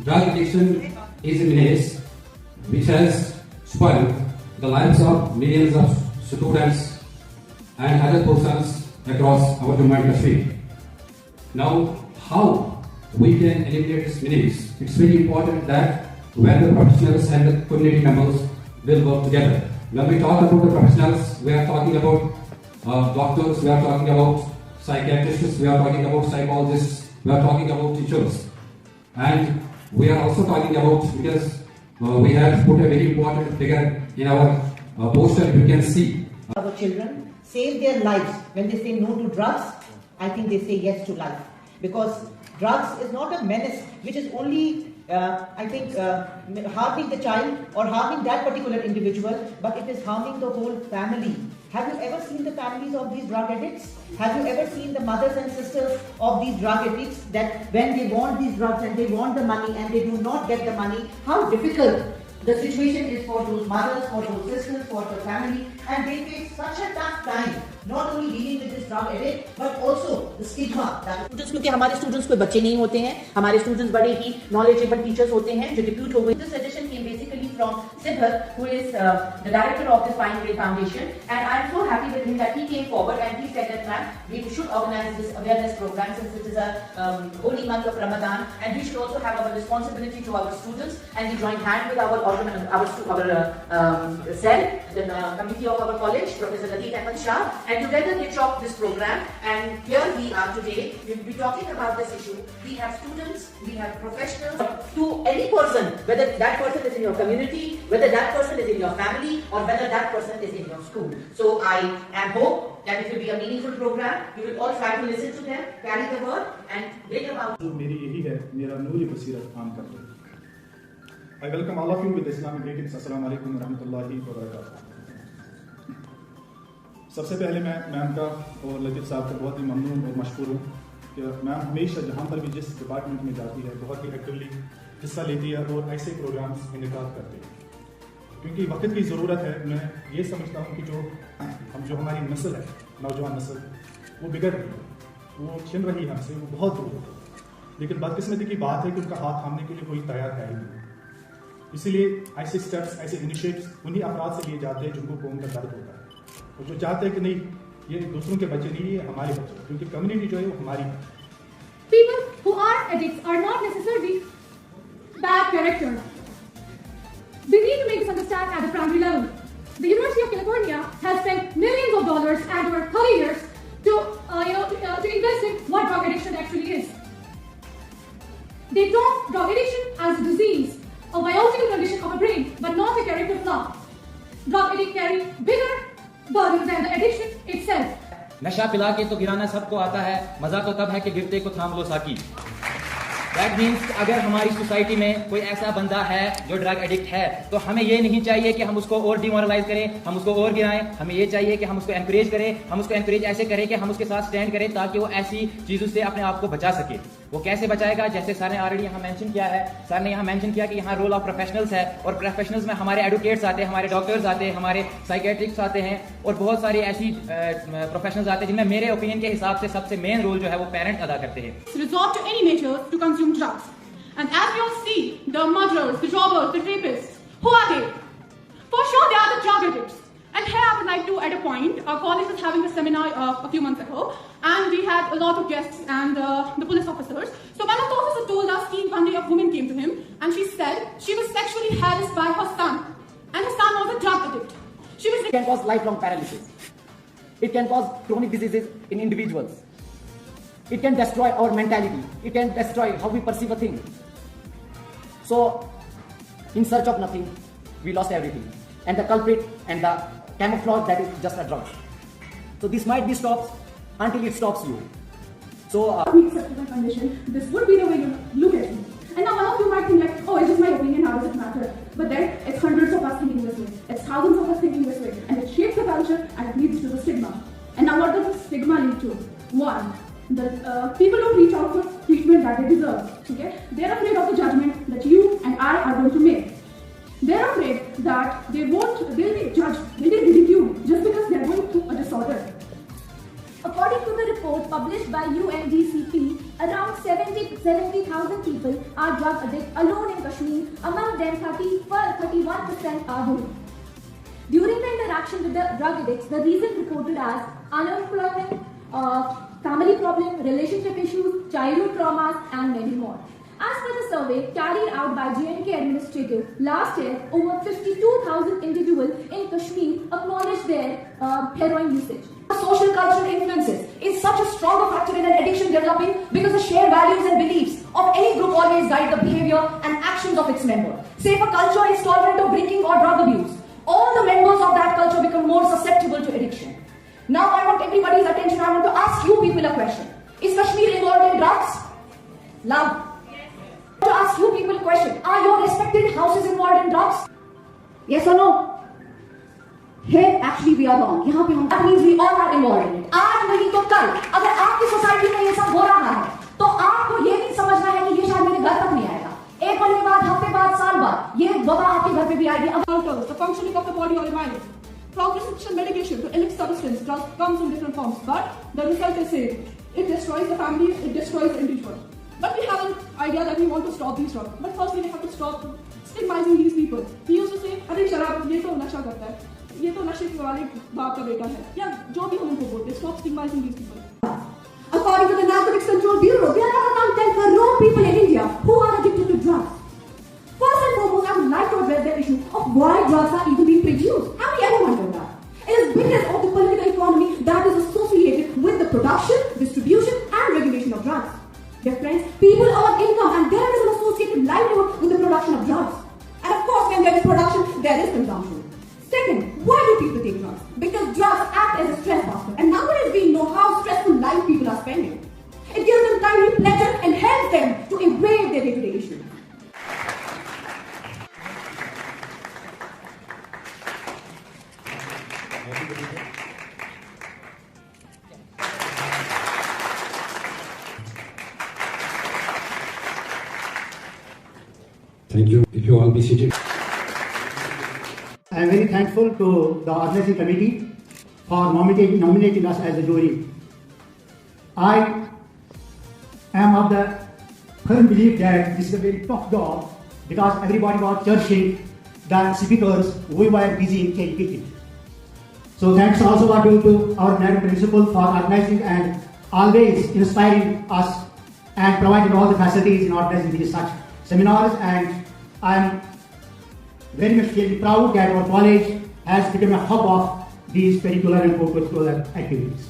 drug addiction is a menace which has spoiled the lives of millions of students and other persons across our Jammu and Kashmir. Now, how we can eliminate this menace? It's very important that when the professionals and the community members will work together. When we talk about the professionals, we are talking about doctors, we are talking about psychiatrists, we are talking about psychologists, we are talking about teachers. And we are also talking about, because we have put a very important figure in our poster, you can see. Our children save their lives when they say no to drugs. I think they say yes to life. Because drugs is not a menace which is only harming the child or harming that particular individual, but it is harming the whole family. Have you ever seen the families of these drug addicts? Have you ever seen the mothers and sisters of these drug addicts that when they want these drugs and they want the money and they do not get the money, how difficult the situation is for those mothers, for those sisters, for the family, and they face such a tough time, not only dealing with this drug addict, but also the stigma. Students, क्योंकि हमारे students कोई बच्चे नहीं होते हैं, हमारे students बड़े ही knowledgeable teachers होते हैं, जो depute हो गए. This suggestion came basically from Siddharth, who is the director of this Pine Grey Foundation, and I'm so happy with him that he came forward and he said that, ma'am, we should organize this awareness program since it is a holy month of Ramadan, and we should also have our responsibility to our students, and we join hand with our cell, the committee of our college, Professor Lateef Ahmed Shah, and together they chalked this program. And here we are today. We'll be talking about this issue. We have students, we have professionals, to any person, whether that person is in your community, whether that person is in your family, or whether that person is in your school. So I hope that it will be a meaningful program. We will all try to listen to them, carry the word, and bring about. मेरी यही है, मेरा नूरी बसीरत आम कर दो. I welcome all of you with Islamic greetings. Assalamu alaikum wa rahmatullahi wa barakatuh. सबसे पहले मैं मैम का और लतीफ़ साहब का बहुत ही ममनून और मशकूर हूँ कि मैम हमेशा जहाँ पर भी जिस डिपार्टमेंट में जाती है बहुत ही एक्टिवली हिस्सा लेती है और ऐसे प्रोग्राम्स इनेकाद करती है, क्योंकि वक्त की ज़रूरत है. मैं ये समझता हूँ कि जो हमारी नस्ल है, नौजवान नस्ल, वो बिगड़ रही है, वो छिन रही है हमसे, वो बहुत दूर है. लेकिन बदकिस्मती की बात है कि उनका हाथ थामने के लिए कोई तैयार है ही नहीं. इसीलिए ऐसे स्टेप्स, ऐसे इनिशिएटिव्स उन्हीं अफराद से लिए जाते हैं जिनको कौम का दर्द होता है और जो चाहते हैं कि नहीं, ये दूसरों के बच्चे नहीं, ये हमारे बच्चे, क्योंकि कम्युनिटी जो है वो हमारी. People who are addicts are not necessarily bad character. We need to make this understand at the primary level. The University of California has spent millions of dollars and over 30 years to invest in what drug addiction actually is. They talk drug addiction as a disease, a biological condition of a brain, but not a character flaw. Drug addict carry bigger burdens than the addiction itself. नशा पिला के तो गिराना सबको आता है, मजा तो तब है कि गिरते को थाम लो साकी. That means अगर हमारी सोसाइटी में कोई ऐसा बंदा है जो ड्रग एडिक्ट है, तो हमें ये नहीं चाहिए कि हम उसको और डिमोरलाइज करें, हम उसको और गिराएं. हमें ये चाहिए कि हम उसको एनकरेज करें. हम उसको एनकरेज ऐसे करें कि हम उसके साथ स्टैंड करें ताकि वो ऐसी चीजों से अपने आप को बचा सके. वो कैसे बचाएगा? जैसे सर ने ऑलरेडी यहाँ मेंशन किया है. सर ने यहाँ मेंशन किया कि यहाँ रोल ऑफ प्रोफेशनल्स है, और प्रोफेशनल्स में हमारे एडवोकेट्स आते हैं, हमारे डॉक्टर्स आते हैं, हमारे साइकेट्रिस्ट्स आते हैं, और बहुत सारी ऐसी प्रोफेशनल्स आते हैं जिनमें मेरे ओपिनियन के हिसाब से सबसे मेन रोल जो है वो पेरेंट्स अदा करते हैं. Resort to any measures to consume drugs. And as you all see, the murderers, the robbers, the rapists, who are they? For sure, they are the drug addicts. And here I would like to add a point. Our college was having a seminar a few months ago, and we had a lot of guests and the police officers. So one of the officers told us that one day a woman came to him, and she said she was sexually harassed by her son, and her son was a drug addict. It can cause lifelong paralysis. It can cause chronic diseases in individuals. It can destroy our mentality. It can destroy how we perceive a thing. So, in search of nothing, we lost everything. And the culprit and the camouflage, that is just a drug. So this might be stopped until it stops you. So, condition, this would be the way you look at me. And now one of you might think like, oh, it's just my opinion, how does it matter? But then it's hundreds of us thinking this way. It's thousands of us thinking this way. And it shapes the culture and it leads to the stigma. And now what does the stigma lead to? One, the people don't reach out for treatment that they deserve. Okay? They're afraid of the judgment that you and I are going to make. They're afraid that they'll be judged, they'll be ridiculed just because they're going through a disorder. According to the report published by UNDCP, around 70% 70,000 people are drug addicts alone in Kashmir. Among them, 31% are women. During the interaction with the drug addicts, the reason reported as unemployment, family problem, relationship issues, childhood traumas, and many more. As per the survey carried out by J&K Administrative, last year, over 52,000 individuals in Kashmir acknowledged their heroin usage. Social cultural influences is such a stronger factor in an addiction developing because the shared values and beliefs of any group always guide the behavior and actions of its member. Say if a culture is tolerant of drinking or drug abuse, all the members of that culture become more susceptible to addiction. Now I want everybody's attention. I want to ask you people a question. Is Kashmir involved in drugs? Loud. To ask you people a question. Are your respected houses involved in drugs? Yes or no? Here actually we are wrong. यहाँ पे हम that means we all are involved in it. आज नहीं तो कल अगर आपकी society में ये सब हो रहा है तो आपको ये नहीं समझना है कि ये शायद मेरे घर तक नहीं आएगा. एक महीने बाद, हफ्ते बाद, साल बाद ये वबा आपके घर पे भी आएगी. The functioning of the body or the mind. From prescription medication to illicit substance, drugs comes in different forms, but the result is same. It destroys the family, it destroys the individual. But we have an idea that we want to stop these drugs. But firstly, we have to stop stigmatizing these people. We used to say, "अरे शराब ये तो नशा करता है, ये तो नशे वाले बाप का बेटा है," या जो भी हम उनको बोलते हैं. Stop stigmatizing these people. According to the Narcotics Control Bureau, there are around 10 crore people in India who are addicted to drugs. First and foremost, I would like to address the issue of why drugs are even being produced. Have we ever wondered that? It is because of the political economy that is associated with the production, distribution, and regulation of drugs. Dear friends, people earn income and there is an associated livelihood with the production of drugs. And of course, when there is production, there is consumption. Second, why do people take drugs? Because drugs act as a stress buster. And nowadays we know how stressful life people are spending. It gives them timely pleasure and helps them to evade their day-to-day issues. Thank you. If you all be seated. I am very thankful to the organizing committee for nominating us as a jury. I am of the firm belief that this is a very tough job because everybody was judging the speakers we were busy in cherry-picking. So thanks also are due to our Madam Principal for organizing and always inspiring us and providing all the facilities in organizing these such seminars, and I am very much feeling proud that our college has become a hub of these curricular and co-curricular activities.